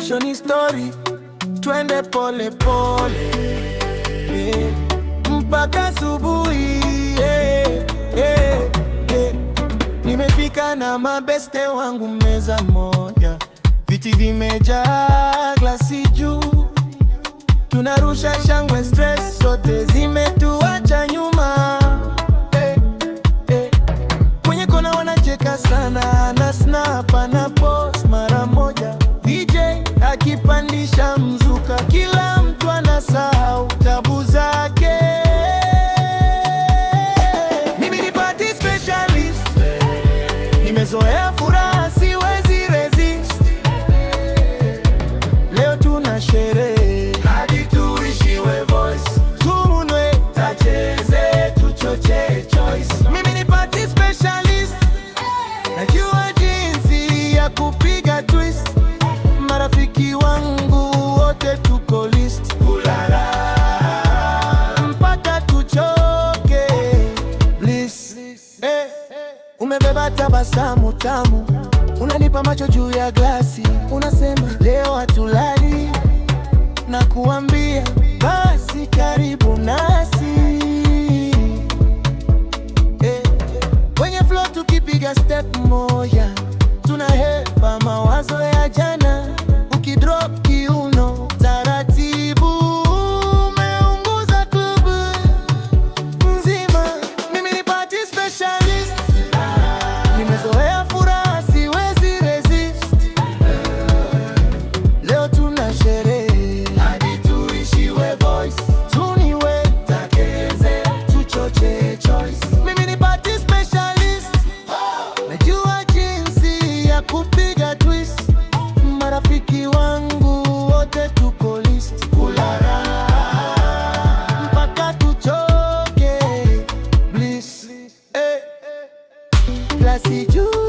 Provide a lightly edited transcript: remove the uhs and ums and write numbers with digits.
kesho ni story, twende pole pole mpaka asubuhi. Nimefika na mabeste wangu meza moja, viti vimejaa glasi juu, tunarusha shangwe, stress zote zimetuacha nyuma. Kwenye kona wanacheka sana, na snap na post mara moja, DJ akipandisha mzuka, kila mtu anasahau tabu zake. Mimi ni party specialist, nimezoea furaha, siwezi resist. Leo tuna sherehe hadi tuishiwe voice, tunwe tacheze, tuchoche choice. Mimi ni party specialist, najua jinsi ya kupiga twist. Marafiki wangu wote tuko list, kulala mpaka tuchoke bliss. Umebeba tabasamu tamu, unanipa macho juu ya glasi, unasema leo hatulali, na kuambia basi karibu nasi. Kwenye flow tukipiga step moja, tunahepa mawazo ya jana, ukidrop kiuno taratibu, umeunguza club nzima. Mimi ni party specialist, nimezoea furaha, siwezi resist. Leo tuna sherehe hadi tuishiwe voice, tuniwe takeze, tuchoche choice. Mimi ni party specialist, najua jinsi ya kupiga twist. Marafiki wangu wote tuko list, kulala mpaka tuchoke bliss. Glasi juu